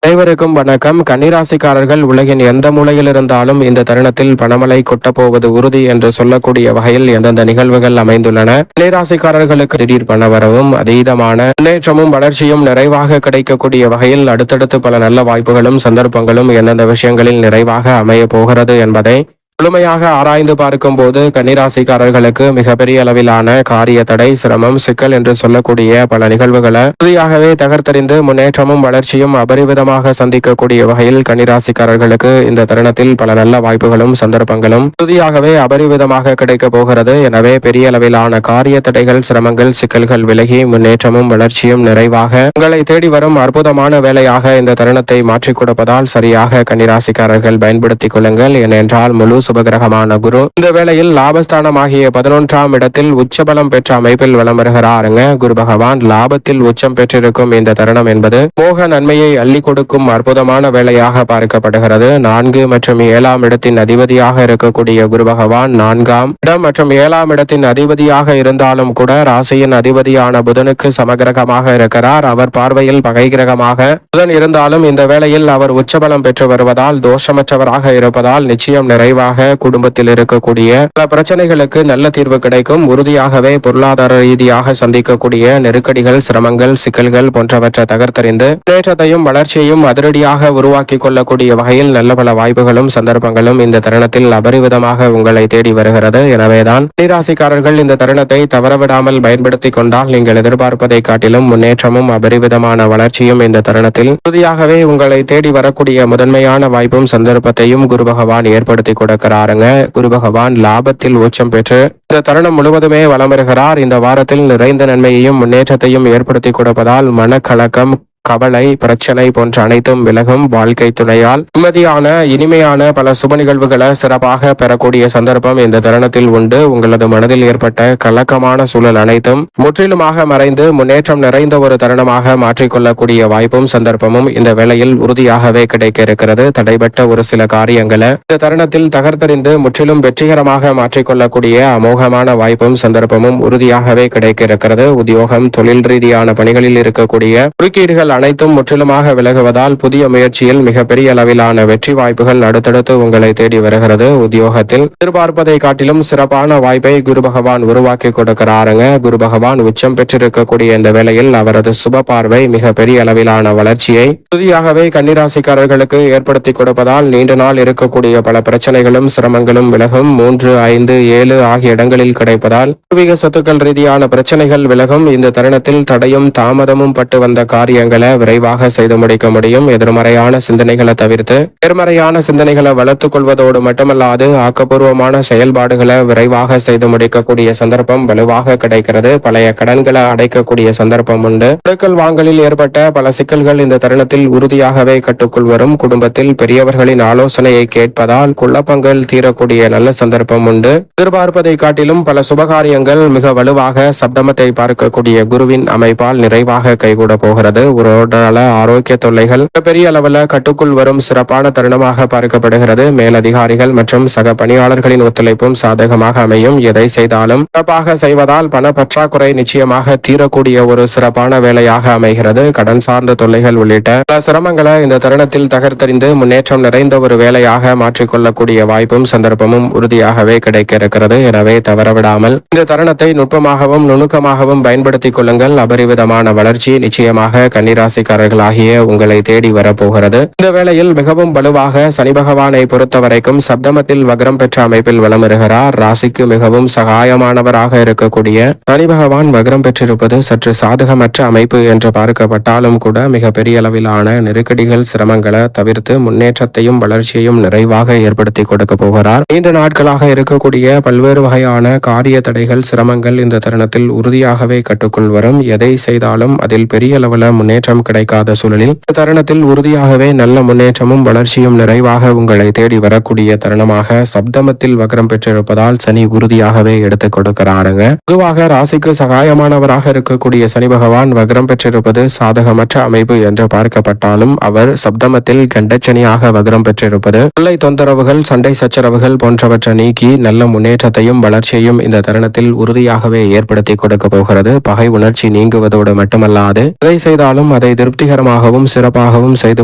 அனைவருக்கும் வணக்கம். கன்னிராசிக்காரர்கள் உலகின் எந்த மூலையில் இருந்தாலும் இந்த தருணத்தில் பணமழை கொட்டப்போவது உறுதி என்று சொல்லக்கூடிய வகையில் எந்தெந்த நிகழ்வுகள் அமைந்துள்ளன. கன்னிராசிக்காரர்களுக்கு திடீர் பணவரவும் அதீதமான முன்னேற்றமும் வளர்ச்சியும் நிறைவாக கிடைக்கக்கூடிய வகையில் அடுத்தடுத்து பல நல்ல வாய்ப்புகளும் சந்தர்ப்பங்களும் எந்தெந்த விஷயங்களில் நிறைவாக அமைய போகிறது என்பதை முழுமையாக ஆராய்ந்து பார்க்கும் போது கன்னிராசிக்காரர்களுக்கு மிகப்பெரிய அளவிலான காரிய தடை, சிரமம், சிக்கல் என்று சொல்லக்கூடிய பல நிகழ்வுகளை உறுதியாகவே தகர்த்தறிந்து முன்னேற்றமும் வளர்ச்சியும் அபரிவிதமாக சந்திக்கக்கூடிய வகையில் கன்னிராசிக்காரர்களுக்கு இந்த தருணத்தில் பல நல்ல வாய்ப்புகளும் சந்தர்ப்பங்களும் உறுதியாகவே அபரிவிதமாக கிடைக்க போகிறது. எனவே பெரிய அளவிலான காரிய தடைகள், சிரமங்கள், சிக்கல்கள் விலகி முன்னேற்றமும் வளர்ச்சியும் நிறைவாக உங்களை தேடி வரும் அற்புதமான வேலையாக இந்த தருணத்தை மாற்றிக் கொடுப்பதால் சரியாக கன்னிராசிக்காரர்கள் பயன்படுத்திக் கொள்ளுங்கள். ஏனென்றால் முழு சுபகிரகமான குரு இந்த வேளையில் லாபஸ்தானமாகிய 11ஆம் இடத்தில் உச்சபலம் பெற்ற அமைப்பில் வலம் வருகிறாருங்க. குரு பகவான் லாபத்தில் உச்சம் பெற்றிருக்கும் இந்த தருணம் என்பது மோக நன்மையை அள்ளி கொடுக்கும் அற்புதமான வேலையாக பார்க்கப்படுகிறது. 4 மற்றும் 7ஆம் இடத்தின் அதிபதியாக இருக்கக்கூடிய குரு பகவான் 4ஆம் இடம் மற்றும் 7ஆம் இடத்தின் அதிபதியாக இருந்தாலும் கூட ராசியின் அதிபதியான புதனுக்கு சமகிரகமாக இருக்கிறார். அவர் பார்வையில் பகை கிரகமாக புதன் இருந்தாலும் இந்த வேளையில் அவர் உச்சபலம் பெற்று வருவதால் தோஷமற்றவராக இருப்பதால் நிச்சயம் நிறைவாக குடும்பத்தில் இருக்கக்கூடிய பல பிரச்சனைகளுக்கு நல்ல தீர்வு கிடைக்கும். உறுதியாகவே பொருளாதார ரீதியாக சந்திக்கக்கூடிய நெருக்கடிகள், சிரமங்கள், சிக்கல்கள் போன்றவற்றை தகர்த்தறிந்து முன்னேற்றத்தையும் வளர்ச்சியையும் அதிரடியாக உருவாக்கி கொள்ளக்கூடிய வகையில் நல்ல பல வாய்ப்புகளும் சந்தர்ப்பங்களும் இந்த தருணத்தில் அபரிவிதமாக உங்களை தேடி வருகிறது. எனவேதான் கன்னிராசிக்காரர்கள் இந்த தருணத்தை தவறவிடாமல் பயன்படுத்திக் கொண்டால் நீங்கள் எதிர்பார்ப்பதை காட்டிலும் முன்னேற்றமும் அபரிவிதமான வளர்ச்சியும் இந்த தருணத்தில் உறுதியாகவே உங்களை தேடி வரக்கூடிய முதன்மையான வாய்ப்பும் சந்தர்ப்பத்தையும் குரு பகவான் ஏற்படுத்தி கொடுக்கிறாருங்க. குரு பகவான் லாபத்தில் உச்சம் பெற்று இந்த தருணம் முழுவதுமே வலம் வருகிறார். இந்த வாரத்தில் நிறைந்த நன்மையையும் முன்னேற்றத்தையும் ஏற்படுத்தி கொடுப்பதால் மனக்கலக்கம், கவலை, பிரச்சனை போன்ற அனைத்தும் விலகும். வாழ்க்கை துணையால் நிம்மதியான இனிமையான பல சுப நிகழ்வுகளை சிறப்பாக பெறக்கூடிய சந்தர்ப்பம் இந்த தருணத்தில் உண்டு. உங்களது மனதில் ஏற்பட்ட கலக்கமான சூழல் அனைத்தும் முற்றிலுமாக மறைந்து முன்னேற்றம் நிறைந்த ஒரு தருணமாக மாற்றிக்கொள்ளக்கூடிய வாய்ப்பும் சந்தர்ப்பமும் இந்த வேளையில் உறுதியாகவே கிடைக்க இருக்கிறது. தடைபட்ட ஒரு சில காரியங்களை இந்த தருணத்தில் தகர்த்தறிந்து முற்றிலும் வெற்றிகரமாக மாற்றிக்கொள்ளக்கூடிய அமோகமான வாய்ப்பும் சந்தர்ப்பமும் உறுதியாகவே கிடைக்க இருக்கிறது. உத்தியோகம், தொழில் ரீதியான பணிகளில் இருக்கக்கூடிய குறுக்கீடுகள் அனைத்தும் முற்றிலுமாக விலகுவதால் புதிய முயற்சியில் மிகப்பெரிய அளவிலான வெற்றி வாய்ப்புகள் அடுத்தடுத்து உங்களை தேடி வருகிறது. உத்தியோகத்தில் எதிர்பார்ப்பதை காட்டிலும் சிறப்பான வாய்ப்பை குரு பகவான் உருவாக்கி கொடுக்கிறாருங்க. குரு பகவான் உச்சம் பெற்றிருக்கக்கூடிய இந்த வேளையில் அவரது சுப பார்வை மிக பெரிய அளவிலான வளர்ச்சியை உறுதியாகவே கன்னிராசிக்காரர்களுக்கு ஏற்படுத்தி கொடுப்பதால் நீண்ட நாள் இருக்கக்கூடிய பல பிரச்சனைகளும் சிரமங்களும் விலகும். 3, 5, 7 ஆகிய இடங்களில் கிடைப்பதால் பூர்வீக சொத்துக்கள் ரீதியான பிரச்சனைகள் விலகும். இந்த தருணத்தில் தடையும் தாமதமும் பட்டு வந்த காரியங்கள் விரைவாக செய்து முடிக்க முடியும். எதிர்மறையான சிந்தனைகளை தவிர்த்து நேர்மறையான சிந்தனைகளை வளர்த்துக் கொள்வதோடு மட்டுமல்லாது ஆக்கப்பூர்வமான செயல்பாடுகளை விரைவாக செய்து முடிக்கக்கூடிய சந்தர்ப்பம் வலுவாக கிடைக்கிறது. பழைய கடன்களை அடைக்கக்கூடிய சந்தர்ப்பம் உண்டு. கொடுக்கல் வாங்கலில் ஏற்பட்ட பல சிக்கல்கள் இந்த தருணத்தில் உறுதியாகவே கட்டுக்குள் வரும். குடும்பத்தில் பெரியவர்களின் ஆலோசனையை கேட்பதால் குழப்பங்கள் தீரக்கூடிய நல்ல சந்தர்ப்பம் உண்டு. எதிர்பார்ப்பதை காட்டிலும் பல சுபகாரியங்கள் மிக வலுவாக சப்தமத்தை பார்க்கக்கூடிய குருவின் அமைப்பால் நிறைவாக கைகூட போகிறது. உடல்நல ஆரோக்கிய தொல்லைகள் பெரிய அளவில் கட்டுக்குள் வரும் சிறப்பான தருணமாக பார்க்கப்படுகிறது. மேலதிகாரிகள் மற்றும் சக பணியாளர்களின் ஒத்துழைப்பும் சாதகமாக அமையும். எதை செய்தாலும் சிறப்பாக செய்வதால் பண பற்றாக்குறை நிச்சயமாக தீரக்கூடிய ஒரு சிறப்பான வேலையாக அமைகிறது. கடன் சார்ந்த தொல்லைகள் உள்ளிட்ட பல சிரமங்களை இந்த தருணத்தில் தகர்த்தறிந்து முன்னேற்றம் நிறைந்த ஒரு வேலையாக மாற்றிக்கொள்ளக்கூடிய வாய்ப்பும் சந்தர்ப்பமும் உறுதியாகவே கிடைக்க இருக்கிறது. எனவே தவறவிடாமல் இந்த தருணத்தை நுட்பமாகவும் நுணுக்கமாகவும் பயன்படுத்திக் கொள்ளுங்கள். அபரிவிதமான வளர்ச்சி நிச்சயமாக கன்னிராசிக்காரர்களாகிய உங்களை தேடி வரப்போகிறது. இந்த வேளையில் மிகவும் வலுவாக சனி பகவானை பொறுத்தவரைக்கும் சப்தமத்தில் வக்ரம் பெற்ற அமைப்பில் வலம் வருகிறார். ராசிக்கு மிகவும் சகாயமானவராக இருக்கக்கூடிய சனி பகவான் வக்ரம் பெற்றிருப்பது சற்று சாதகமற்ற அமைப்பு என்று பார்க்கப்பட்டாலும் கூட மிக பெரிய அளவிலான நெருக்கடிகள், சிரமங்களை தவிர்த்து முன்னேற்றத்தையும் வளர்ச்சியையும் நிறைவாக ஏற்படுத்தி கொடுக்க போகிறார். நீண்ட நாட்களாக இருக்கக்கூடிய பல்வேறு வகையான காரிய தடைகள், சிரமங்கள் இந்த தருணத்தில் உறுதியாகவே கட்டுக்குள் வரும். எதை செய்தாலும் அதில் பெரிய அளவில் முன்னேற்றம் கிடைக்காத சூழலில் தருணத்தில் உறுதியாகவே நல்ல முன்னேற்றமும் வளர்ச்சியும் நிறைவாக உங்களை தேடி வரக்கூடிய தருணமாக சப்தமத்தில் வக்ரம் பெற்றிருப்பதால் சனி உறுதியாகவே எடுத்துக் கொடுக்கிறாருங்க. பொதுவாக ராசிக்கு சகாயமானவராக இருக்கக்கூடிய சனி பகவான் வக்ரம் பெற்றிருப்பது சாதகமற்ற அமைப்பு என்று பார்க்கப்பட்டாலும் அவர் சப்தமத்தில் கண்டச்சனியாக வக்ரம் பெற்றிருப்பது தொல்லை தொந்தரவுகள், சண்டை சச்சரவுகள் போன்றவற்றை நீக்கி நல்ல முன்னேற்றத்தையும் வளர்ச்சியையும் இந்த தருணத்தில் உறுதியாகவே ஏற்படுத்தி கொடுக்க போகிறது. பகை உணர்ச்சி நீங்குவதோடு மட்டுமல்லாது எதை செய்தாலும் அதை திருப்திகரமாகவும் சிறப்பாகவும் செய்து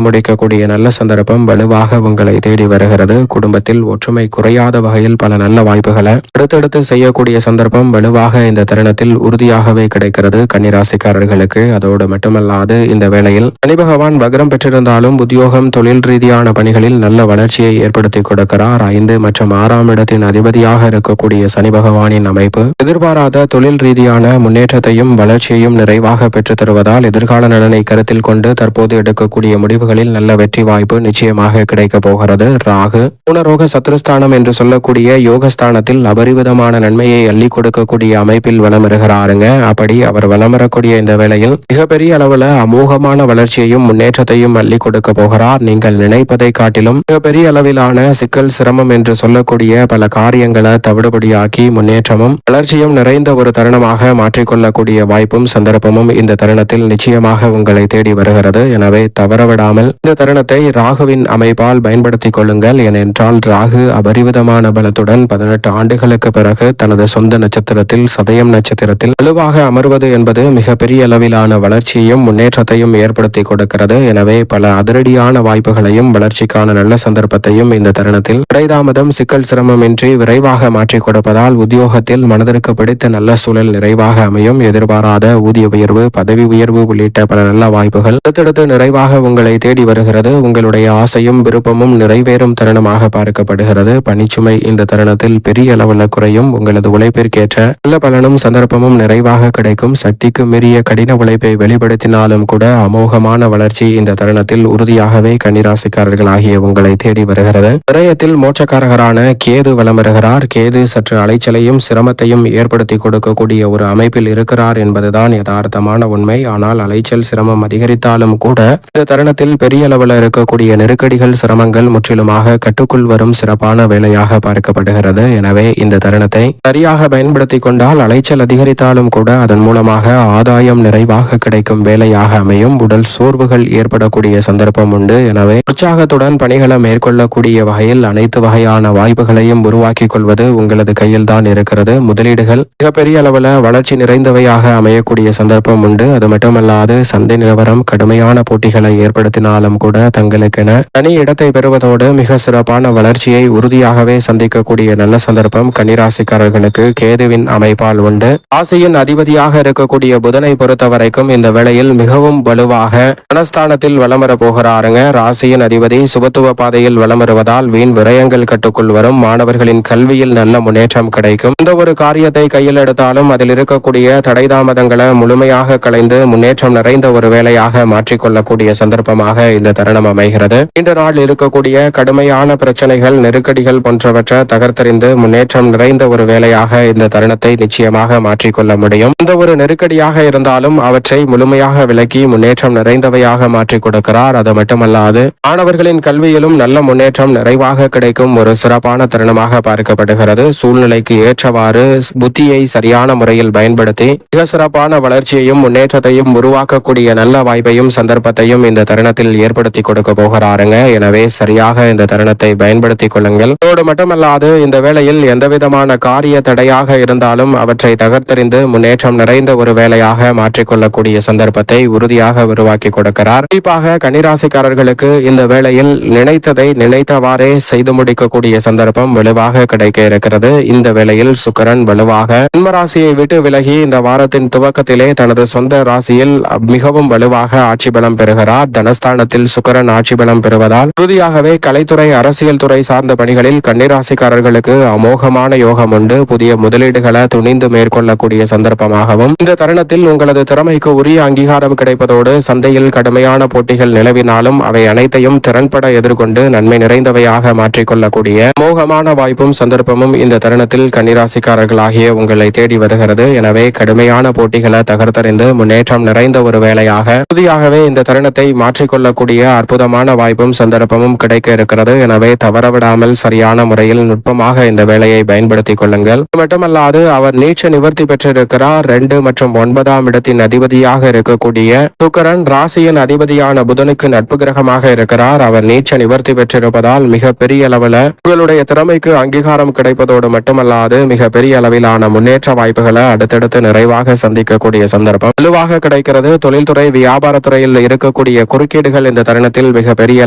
முடிக்கக்கூடிய நல்ல சந்தர்ப்பம் வலுவாக உங்களை தேடி வருகிறது. குடும்பத்தில் ஒற்றுமை குறையாத வகையில் பல நல்ல வாய்ப்புகளை அடுத்தடுத்து செய்யக்கூடிய சந்தர்ப்பம் வலுவாக இந்த தருணத்தில் உறுதியாகவே கிடைக்கிறது கன்னிராசிக்காரர்களுக்கு. அதோடு மட்டுமல்லாது இந்த வேளையில் சனி பகவான் வக்ரம் பெற்றிருந்தாலும் உத்தியோகம் தொழில் ரீதியான பணிகளில் நல்ல வளர்ச்சியை ஏற்படுத்தி கொடுக்கிறார். 5 மற்றும் 6ஆம் இடத்தின் அதிபதியாக இருக்கக்கூடிய சனி பகவானின் அமைப்பு எதிர்பாராத தொழில் ரீதியான முன்னேற்றத்தையும் வளர்ச்சியையும் நிறைவாக பெற்றுத் தருவதால் எதிர்கால நலனை கருத்தில் கொண்டு தற்போது எடுக்கக்கூடிய முடிவுகளில் நல்ல வெற்றி வாய்ப்பு நிச்சயமாக கிடைக்கப் போகிறது. ராகு பூனரோக சத்ருஸ்தானம் என்று சொல்லக்கூடிய யோகஸ்தானத்தில் அபரிவிதமான நன்மையை அள்ளி கொடுக்கக்கூடிய அமைப்பில் வளமிருகிறாருங்க. அப்படி அவர் வளமரக்கூடிய இந்த வேளையில் மிகப்பெரிய அளவுல அமோகமான வளர்ச்சியையும் முன்னேற்றத்தையும் அள்ளி கொடுக்க போகிறார். நீங்கள் நினைப்பதை காட்டிலும் மிகப்பெரிய அளவிலான சிக்கல் சிரமம் என்று சொல்லக்கூடிய பல காரியங்களை தவிடுபடியாக்கி முன்னேற்றமும் வளர்ச்சியும் நிறைந்த ஒரு தருணமாக மாற்றிக்கொள்ளக்கூடிய வாய்ப்பும் சந்தர்ப்பமும் இந்த தருணத்தில் நிச்சயமாக உங்களை தேடி வருகிறது. எனவே தவறவிடாமல் இந்த தருணத்தை ராகுவின் அமைப்பால் பயன்படுத்திக் கொள்ளுங்கள். ஏனென்றால் ராகு அபரிவிதமான பலத்துடன் 18 ஆண்டுகளுக்கு பிறகு தனது சொந்த நட்சத்திரத்தில் சதயம் நட்சத்திரத்தில் வலுவாக அமர்வது என்பது மிகப்பெரிய அளவிலான வளர்ச்சியையும் முன்னேற்றத்தையும் ஏற்படுத்தி கொடுக்கிறது. எனவே பல அதிரடியான வாய்ப்புகளையும் வளர்ச்சிக்கான நல்ல சந்தர்ப்பத்தையும் இந்த தருணத்தில் இடைதாமதம் சிக்கல் சிரமமின்றி விரைவாக மாற்றிக் கொடுப்பதால் உத்தியோகத்தில் மனதிற்கு பிடித்த நல்ல சூழல் நிறைவாக அமையும். எதிர்பாராத ஊதிய உயர்வு பதவி உயர்வு உள்ளிட்ட பல நல்ல வாய்ப்புகள் அடுத்தடுத்து நிறைவாக உங்களை தேடி வருகிறது. உங்களுடைய ஆசையும் விருப்பமும் நிறைவேறும் தருணமாக பார்க்கப்படுகிறது. பணிச்சுமை இந்த தருணத்தில் பெரிய அளவுல குறையும். உங்களது உழைப்பிற்கேற்ற நல்ல பலனும் சந்தர்ப்பமும் நிறைவாக கிடைக்கும். சக்திக்கு மீறிய கடின உழைப்பை வெளிப்படுத்தினாலும் கூட அமோகமான வளர்ச்சி இந்த தருணத்தில் உறுதியாகவே கன்னிராசிக்காரர்கள் ஆகிய உங்களை தேடி வருகிறது. விரயத்தில் மோட்சக்காரகரான கேது வளமருகிறார். கேது சற்று அலைச்சலையும் சிரமத்தையும் ஏற்படுத்தி கொடுக்கக்கூடிய ஒரு அமைப்பில் இருக்கிறார் என்பதுதான் யதார்த்தமான உண்மை. ஆனால் அலைச்சல் சிரமம் அதிகரித்தாலும் கூட இந்த தருணத்தில் பெரிய அளவில் இருக்கக்கூடிய நெருக்கடிகள் சிரமங்கள் முற்றிலுமாக கட்டுக்குள் வரும் சிறப்பான வேலையாக பார்க்கப்படுகிறது. எனவே இந்த தருணத்தை சரியாக பயன்படுத்திக் கொண்டால் அலைச்சல் அதிகரித்தாலும் கூட அதன் மூலமாக ஆதாயம் நிறைவாக கிடைக்கும் வேலையாக அமையும். உடல் சோர்வுகள் ஏற்படக்கூடிய சந்தர்ப்பம் உண்டு. எனவே உற்சாகத்துடன் பணிகளை மேற்கொள்ளக்கூடிய வகையில் அனைத்து வகையான வாய்ப்புகளையும் உருவாக்கிக் கொள்வது உங்களது கையில் தான் இருக்கிறது. முதலீடுகள் மிகப்பெரிய அளவில் வளர்ச்சி நிறைந்தவையாக அமையக்கூடிய சந்தர்ப்பம் உண்டு. அது மட்டுமல்லாது சந்தை நிலவரம் கடுமையான போட்டிகளை ஏற்படுத்தினாலும் கூட தங்களுக்கென தனி இடத்தை பெறுவதோடு மிக சிறப்பான வளர்ச்சியை உறுதியாகவே சந்திக்கக்கூடிய நல்ல சந்தர்ப்பம் கன்னிராசிக்காரர்களுக்கு கேதுவின் அமைப்பால் உண்டு. ராசியின் அதிபதியாக இருக்கக்கூடிய புதனை பொறுத்த வரைக்கும் இந்த வேளையில் மிகவும் வலுவாக மனஸ்தானத்தில் வளமர போகிறாருங்க. ராசியின் அதிபதி சுபத்துவ பாதையில் வளமருவதால் வீண் விரயங்கள் கட்டுக்குள் வரும். மாணவர்களின் கல்வியில் நல்ல முன்னேற்றம் கிடைக்கும். இந்த ஒரு காரியத்தை கையில் எடுத்தாலும் அதில் இருக்கக்கூடிய தடைதாமதங்களை முழுமையாக களைந்து முன்னேற்றம் நிறைந்த ஒரு வேலையாக மாற்றிக்கொள்ளக்கூடிய சந்தர்ப்பமாக இந்த தருணம் அமைகிறது. இன்று நாள் இருக்கக்கூடிய கடுமையான பிரச்சனைகள் நெருக்கடிகள் போன்றவற்றை தகர்த்தறிந்து முன்னேற்றம் நிறைந்த ஒரு வேலையாக இந்த தருணத்தை நிச்சயமாக மாற்றிக்கொள்ள முடியும். இந்த ஒரு நெருக்கடியாக இருந்தாலும் அவற்றை முழுமையாக விலக்கி முன்னேற்றம் நிறைந்தவையாக மாற்றிக் கொடுக்கிறார். அது மட்டுமல்லாது மாணவர்களின் கல்வியிலும் நல்ல முன்னேற்றம் நிறைவாக கிடைக்கும் ஒரு சிறப்பான தருணமாக பார்க்கப்படுகிறது. சூழ்நிலைக்கு ஏற்றவாறு புத்தியை சரியான முறையில் பயன்படுத்தி மிக சிறப்பான வளர்ச்சியையும் முன்னேற்றத்தையும் உருவாக்கக்கூடிய நல்ல வாய்ப்பையும் சந்தர்ப்பத்தையும் இந்த தருணத்தில் ஏற்படுத்தி கொடுக்க போகிறாருங்க. எனவே சரியாக இந்த தருணத்தை பயன்படுத்திக் கொள்ளுங்கள். அதோடு மட்டுமல்லாது இந்த வேளையில் எந்தவிதமான காரிய தடையாக இருந்தாலும் அவற்றை தகர்த்தறிந்து முன்னேற்றம் நிறைந்த ஒரு வேலையாக மாற்றிக்கொள்ளக்கூடிய சந்தர்ப்பத்தை உறுதியாக உருவாக்கி கொடுக்கிறார். குறிப்பாக கன்னிராசிக்காரர்களுக்கு இந்த வேளையில் நினைத்ததை நினைத்தவாறே செய்து முடிக்கக்கூடிய சந்தர்ப்பம் வலுவாக கிடைக்க இருக்கிறது. இந்த வேளையில் சுக்கிரன் வலுவாக ஜன்மராசியை விட்டு விலகி இந்த வாரத்தின் துவக்கத்திலே தனது சொந்த ராசியில் மிகவும் வலுவாக ஆட்சி பலம் பெறுகிறார். தனஸ்தானத்தில் சுக்கிரன் ஆட்சி பலம் பெறுவதால் உறுதியாகவே கலைத்துறை அரசியல் துறை சார்ந்த பணிகளில் கன்னிராசிக்காரர்களுக்கு அமோகமான யோகம் உண்டு. புதிய முதலீடுகளை துணிந்து மேற்கொள்ளக்கூடிய சந்தர்ப்பமாகவும் இந்த தருணத்தில் உங்களது திறமைக்கு உரிய அங்கீகாரம் கிடைப்பதோடு சந்தையில் கடுமையான போட்டிகள் நிலவினாலும் அவை அனைத்தையும் திறன்பட எதிர்கொண்டு நன்மை நிறைந்தவையாக மாற்றிக்கொள்ளக்கூடிய மோகமான வாய்ப்பும் சந்தர்ப்பமும் இந்த தருணத்தில் கன்னிராசிக்காரர்களாகிய உங்களை தேடி வருகிறது. எனவே கடுமையான போட்டிகளை தகர்த்தறிந்து முன்னேற்றம் நிறைந்த ஒரு வேலையாக உறுதியாகவே இந்த தருணத்தை மாற்றிக்கொள்ளக்கூடிய அற்புதமான வாய்ப்பும் சந்தர்ப்பமும் கிடைக்க இருக்கிறது. எனவே தவறவிடாமல் சரியான முறையில் நுட்பமாக இந்த வேலையை பயன்படுத்திக் கொள்ளுங்கள். மட்டுமல்லாது அவர் நீச்ச நிவர்த்தி பெற்றிருக்கிறார். 2 மற்றும் 9ஆம் இடத்தின் அதிபதியாக இருக்கக்கூடிய சுக்கிரன் ராசியின் அதிபதியான புதனுக்கு நட்பு கிரகமாக இருக்கிறார். அவர் நீச்ச நிவர்த்தி பெற்றிருப்பதால் மிக பெரிய அளவில் உங்களுடைய திறமைக்கு அங்கீகாரம் கிடைப்பதோடு மட்டுமல்லாது மிக பெரிய அளவிலான முன்னேற்ற வாய்ப்புகளை அடுத்தடுத்து நிறைவாக சந்திக்கக்கூடிய சந்தர்ப்பம் வலுவாக கிடைக்கிறது. தொழில்துறை வியாபாரத்துறையில் இருக்கக்கூடிய குறுக்கீடுகள் இந்த தருணத்தில் மிக பெரிய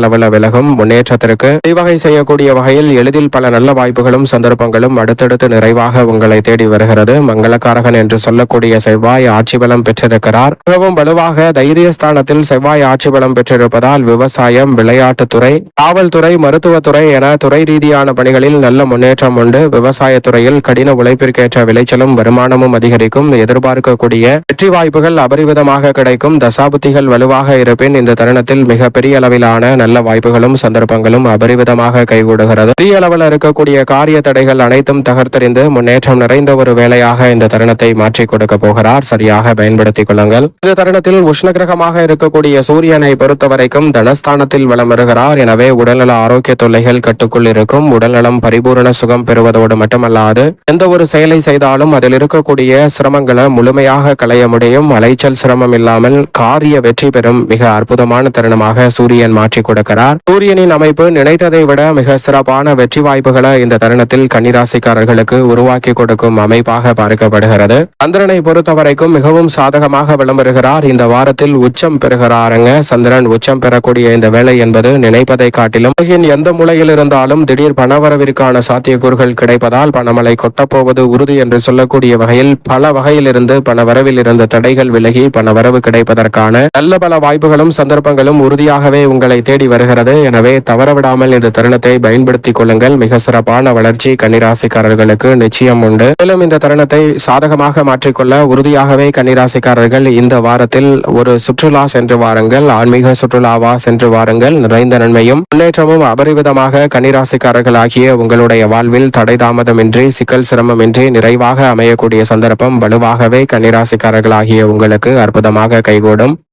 அளவில் விலகும். முன்னேற்றத்திற்கு வழிவகை செய்யக்கூடிய வகையில் எளிதில் பல நல்ல வாய்ப்புகளும் சந்தர்ப்பங்களும் அடுத்தடுத்து நிறைவாக உங்களை தேடி வருகிறது. மங்களக்காரகன் என்று சொல்லக்கூடிய செவ்வாய் ஆட்சி பலம் பெற்றிருக்கிறார். மிகவும் வலுவாக தைரியஸ்தானத்தில் செவ்வாய் ஆட்சி பலம் பெற்றிருப்பதால் விவசாயம், விளையாட்டுத்துறை, காவல்துறை, மருத்துவத்துறை என துறை ரீதியான பணிகளில் நல்ல முன்னேற்றம் உண்டு. விவசாயத்துறையில் கடின உழைப்பிற்கேற்ற விளைச்சலும் வருமானமும் அதிகரிக்கும். எதிர்பார்க்கக்கூடிய வெற்றி வாய்ப்புகள் அபரிவிதமாக கிடைக்கும். தசாபுத்திகள் வலுவாக இருப்பின் இந்த தருணத்தில் மிக பெரிய அளவிலான நல்ல வாய்ப்புகளும் சந்தர்ப்பங்களும் அபரிவிதமாக கைகூடுகிறது. பெரிய அளவில் இருக்கக்கூடிய காரிய தடைகள் அனைத்தும் தகர்த்தெறிந்து முன்னேற்றம் நிறைந்த ஒரு வேலையாக இந்த தருணத்தை மாற்றிக் கொடுக்க போகிறார். சரியாக பயன்படுத்திக் கொள்ளுங்கள். இந்த தருணத்தில் உஷ்ணகிரகமாக இருக்கக்கூடிய சூரியனை பொறுத்தவரைக்கும் தனஸ்தானத்தில் வலம் வருகிறார். எனவே உடல்நல ஆரோக்கிய தொல்லைகள் கட்டுக்குள் இருக்கும். உடல்நலம் பரிபூரண சுகம் பெறுவதோடு மட்டுமல்லாது எந்த ஒரு செயலை செய்தாலும் அதில் இருக்கக்கூடிய சிரமங்களை முழுமையாக களைய முடியும். அலைச்சல் சிரமம் இல்லாமல் காரிய வெற்றி பெறும் மிக அற்புதமான தருணமாக சூரியன் மாற்றிக் கொடுக்கிறார். சூரியனின் அமைப்பு நினைத்ததை விட மிக சிறப்பான வெற்றி வாய்ப்புகளை இந்த தருணத்தில் கன்னிராசிக்காரர்களுக்கு உருவாக்கி கொடுக்கும் அமைப்பாக பார்க்கப்படுகிறது. சந்திரனை பொறுத்தவரைக்கும் மிகவும் சாதகமாக விளம்பருகிறார். இந்த வாரத்தில் உச்சம் பெறுகிறாருங்க. சந்திரன் உச்சம் பெறக்கூடிய இந்த வேலை என்பது நினைப்பதை காட்டிலும் உலகின் எந்த மூலையில் இருந்தாலும் திடீர் பணவரவிற்கான சாத்தியக்கூறுகள் கிடைப்பதால் பணமழை கொட்டப்போவது உறுதி என்று சொல்லக்கூடிய வகையில் பல வகையிலிருந்து பணவரவில் இருந்த தடைகள் விலகி பணவரவு கிடைப்பதற்கான நல்ல பல வாய்ப்புகளும் சந்தர்ப்பங்களும் உறுதியாகவே உங்களை தேடி வருகிறது. எனவே தவறவிடாமல் இந்த தருணத்தை பயன்படுத்திக் கொள்ளுங்கள். மிக சிறப்பான வளர்ச்சி கன்னிராசிக்காரர்களுக்கு நிச்சயம் உண்டு. மேலும் இந்த தருணத்தை சாதகமாக மாற்றிக்கொள்ள உறுதியாகவே கன்னிராசிக்காரர்கள் இந்த வாரத்தில் ஒரு சுற்றுலா சென்று வாருங்கள். ஆன்மீக சுற்றுலாவா சென்று வாருங்கள். நிறைந்த நன்மையும் முன்னேற்றமும் அபரிவிதமாக கன்னிராசிக்காரர்கள் ஆகிய உங்களுடைய வாழ்வில் தடை தாமதமின்றி சிக்கல் சிரமமின்றி நிறைவாக அமையக்கூடிய சந்தர்ப்பம் வலுவாகவே கன்னிராசிக்காரர்கள் ஆகிய உங்களுக்கு அற்புதமாக கைகூடும்.